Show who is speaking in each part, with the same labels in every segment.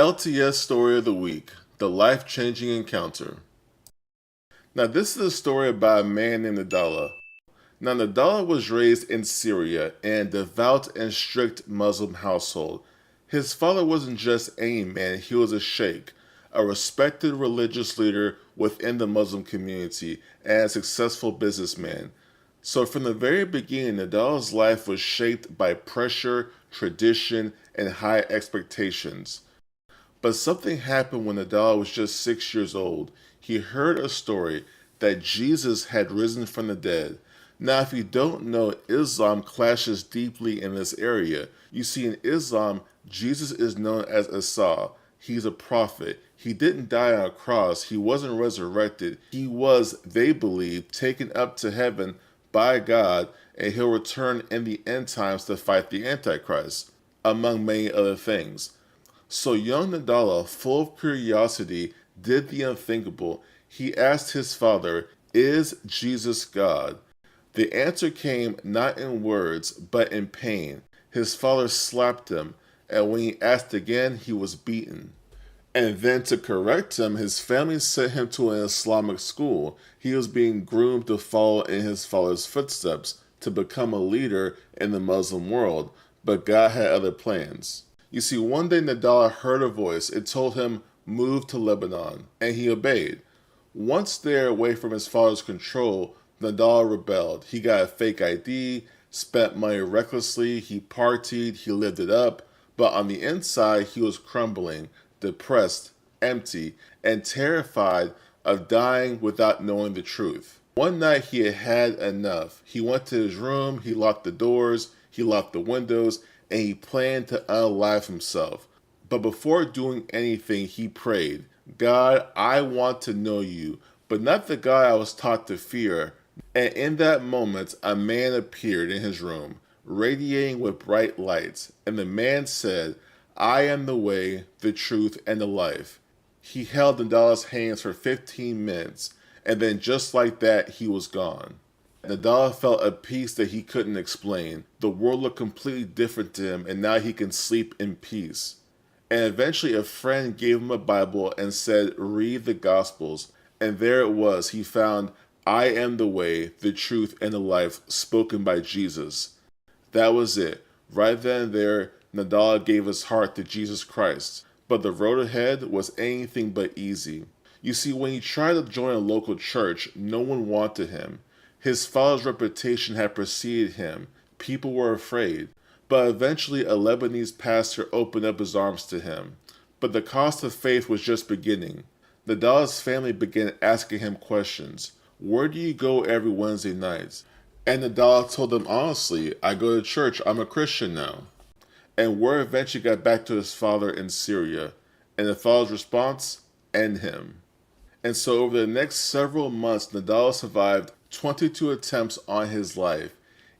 Speaker 1: LTS Story of the Week, The Life-Changing Encounter. Now this is a story about a man named Nadalla. Now Nadalla was raised in Syria in a devout and strict Muslim household. His father wasn't just any man, he was a sheikh, a respected religious leader within the Muslim community and a successful businessman. So from the very beginning, Nadalla's life was shaped by pressure, tradition, and high expectations. But something happened when Nadalla was just 6 years old. He heard a story that Jesus had risen from the dead. Now, if you don't know, Islam clashes deeply in this area. You see, in Islam, Jesus is known as Isa. He's a prophet. He didn't die on a cross. He wasn't resurrected. He was, they believe, taken up to heaven by God, and he'll return in the end times to fight the Antichrist, among many other things. So young Nadalla, full of curiosity, did the unthinkable. He asked his father, "Is Jesus God?" The answer came not in words, but in pain. His father slapped him, and when he asked again, he was beaten. And then to correct him, his family sent him to an Islamic school. He was being groomed to follow in his father's footsteps, to become a leader in the Muslim world, but God had other plans. You see, one day Nadalla heard a voice. It told him, "Move to Lebanon," and he obeyed. Once there, away from his father's control, Nadalla rebelled. He got a fake ID, spent money recklessly, he partied, he lived it up, but on the inside he was crumbling, depressed, empty, and terrified of dying without knowing the truth. One night he had had enough. He went to his room, he locked the doors, he locked the windows, and he planned to unalive himself. But before doing anything, he prayed, "God, I want to know you, but not the God I was taught to fear." And in that moment, a man appeared in his room, radiating with bright lights, and the man said, "I am the way, the truth, and the life." He held Nadalla's hands for 15 minutes, and then just like that, he was gone. Nadalla felt a peace that he couldn't explain. The world looked completely different to him, and now he can sleep in peace. And eventually a friend gave him a Bible and said, "Read the Gospels." And there it was. He found, "I am the way, the truth, and the life," spoken by Jesus. That was it. Right then and there, Nadalla gave his heart to Jesus Christ. But the road ahead was anything but easy. You see, when he tried to join a local church, no one wanted him. His father's reputation had preceded him. People were afraid. But eventually a Lebanese pastor opened up his arms to him. But the cost of faith was just beginning. Nadalla's family began asking him questions. "Where do you go every Wednesday night?" And Nadalla told them honestly, "I go to church, I'm a Christian now." And word eventually got back to his father in Syria. And the father's response? End him. And so over the next several months, Nadalla survived 22 attempts on his life.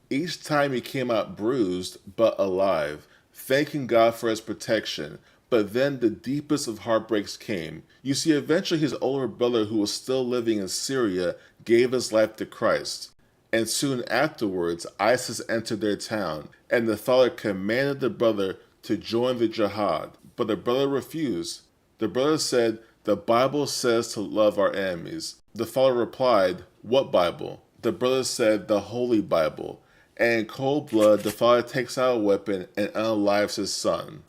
Speaker 1: Each time he came out bruised, but alive, thanking God for his protection. But then the deepest of heartbreaks came. You see, eventually his older brother, who was still living in Syria, gave his life to Christ. And soon afterwards, ISIS entered their town, and the father commanded the brother to join the jihad. But the brother refused. The brother said, "The Bible says to love our enemies." The father replied, "What Bible?" The brother said, "The Holy Bible." And in cold blood, the father takes out a weapon and unalives his son.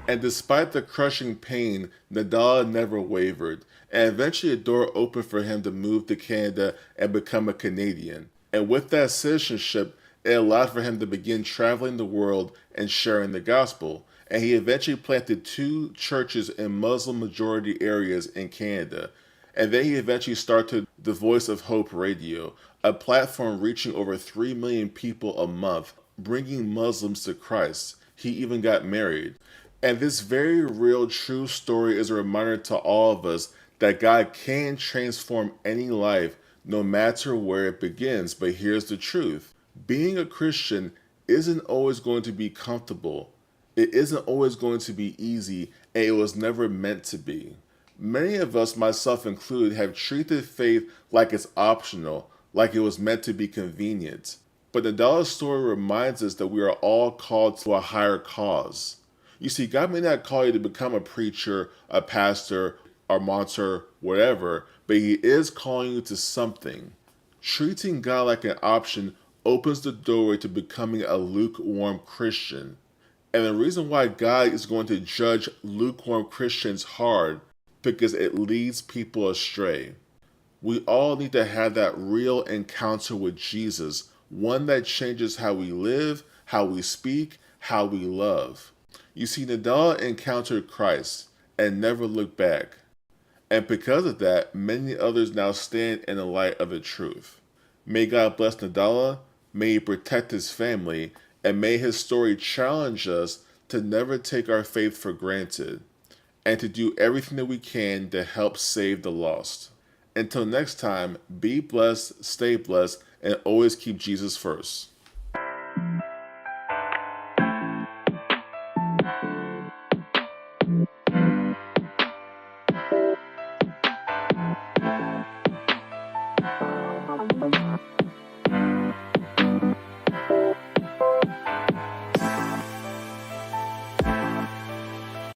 Speaker 1: And despite the crushing pain, Nadalla never wavered, and eventually a door opened for him to move to Canada and become a Canadian. And with that citizenship, it allowed for him to begin traveling the world and sharing the gospel. And he eventually planted 2 churches in Muslim-majority areas in Canada. And then he eventually started the Voice of Hope Radio, a platform reaching over 3 million people a month, bringing Muslims to Christ. He even got married. And this very real, true story is a reminder to all of us that God can transform any life, no matter where it begins. But here's the truth. Being a Christian isn't always going to be comfortable. It isn't always going to be easy, and it was never meant to be. Many of us, myself included, have treated faith like it's optional, like it was meant to be convenient. But the Nadalla story reminds us that we are all called to a higher cause. You see, God may not call you to become a preacher, a pastor, or monster, whatever, but He is calling you to something. Treating God like an option opens the doorway to becoming a lukewarm Christian. And the reason why God is going to judge lukewarm Christians hard because it leads people astray. We all need to have that real encounter with Jesus, one that changes how we live, how we speak, how we love. You see, Nadalla encountered Christ and never looked back. And because of that, many others now stand in the light of the truth. May God bless Nadalla, may He protect his family, and may his story challenge us to never take our faith for granted, and to do everything that we can to help save the lost. Until next time, be blessed, stay blessed, and always keep Jesus first.